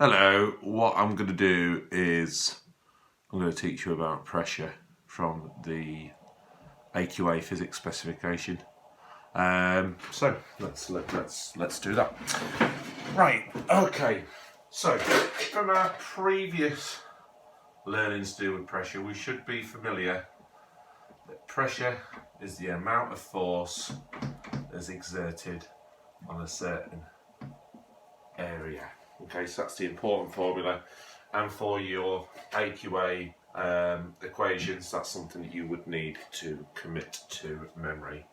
Hello, what I'm going to do is I'm going to teach you about pressure from the AQA physics specification. So let's do that. Right, okay. So from our previous learnings to do with pressure, we should be familiar that pressure is the amount of force that's exerted on a certain area. Okay, so that's the important formula, and for your AQA equations, that's something that you would need to commit to memory.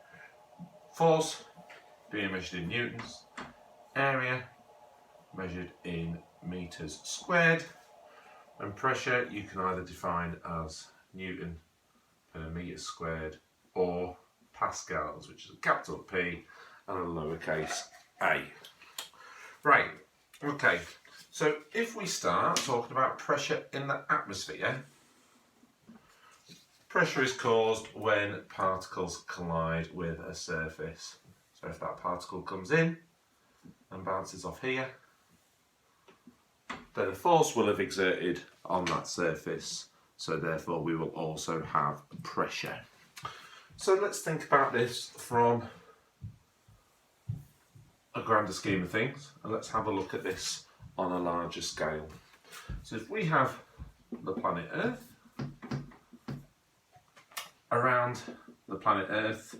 Force being measured in newtons, area measured in meters squared, and pressure you can either define as Newton per metre squared or pascals, which is a capital P and a lowercase a. Right, okay, so if we start talking about pressure in the atmosphere, pressure is caused when particles collide with a surface. So if that particle comes in and bounces off here, then a force will have exerted on that surface, so therefore we will also have pressure. So let's think about this from a grander scheme of things, and let's have a look at this on a larger scale. So if we have the planet Earth, around the planet Earth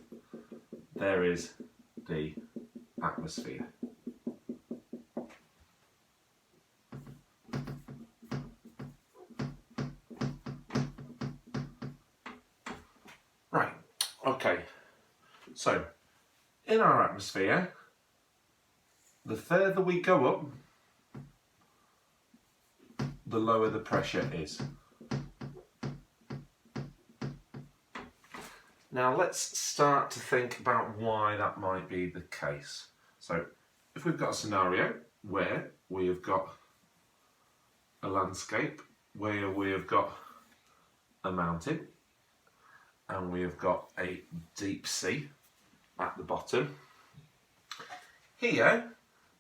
there is the atmosphere. Right, okay, so in our atmosphere, the further we go up, the lower the pressure is. Now let's start to think about why that might be the case. So if we've got a scenario where we have got a landscape, where we have got a mountain, and we have got a deep sea at the bottom, here,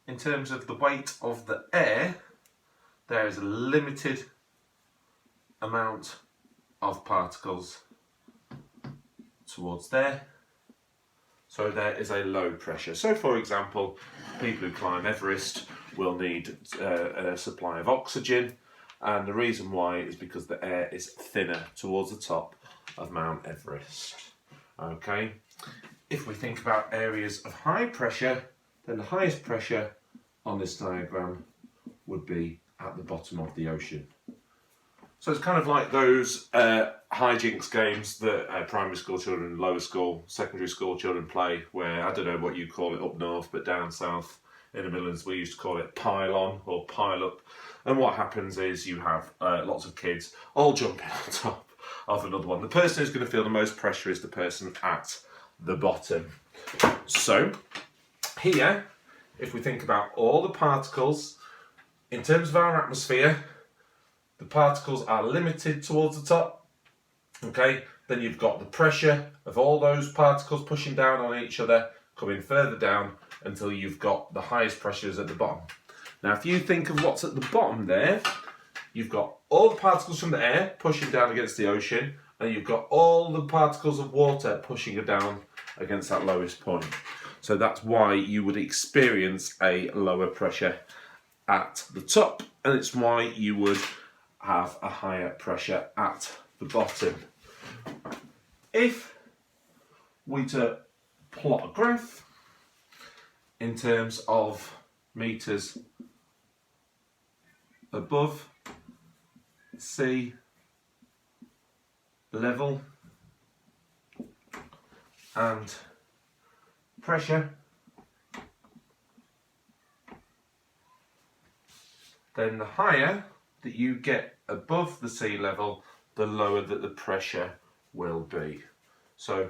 in terms of the weight of the air, there is a limited amount of particles towards there, so there is a low pressure. So for example, people who climb Everest will need a supply of oxygen, and the reason why is because the air is thinner towards the top of Mount Everest. Okay, if we think about areas of high pressure, then the highest pressure on this diagram would be at the bottom of the ocean. So it's kind of like those hijinks games that primary school children, lower school, secondary school children play, where, I don't know what you call it up north, but down south in the Midlands we used to call it pile on or pile up. And what happens is you have lots of kids all jumping on top of another one. The person who's going to feel the most pressure is the person at the bottom. So here, if we think about all the particles, in terms of our atmosphere, the particles are limited towards the top. Okay, then you've got the pressure of all those particles pushing down on each other, coming further down until you've got the highest pressures at the bottom. Now if you think of what's at the bottom there, you've got all the particles from the air pushing down against the ocean, and you've got all the particles of water pushing down against that lowest point. So that's why you would experience a lower pressure at the top, and it's why you would have a higher pressure at the bottom. If we to plot a graph in terms of meters above sea level and pressure, then the higher that you get above the sea level, the lower that the pressure will be. So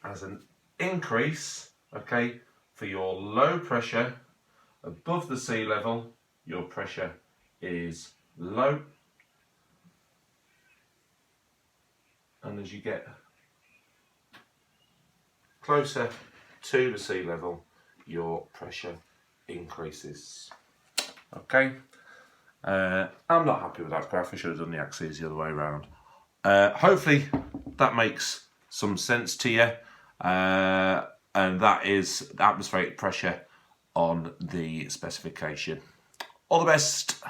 as an increase, okay, for your low pressure above the sea level, your pressure is low, and as you get closer to the sea level, your pressure increases. Okay, I'm not happy with that graph. I should have done the axes the other way around. Hopefully that makes some sense to you. And that is atmospheric pressure on the specification. All the best.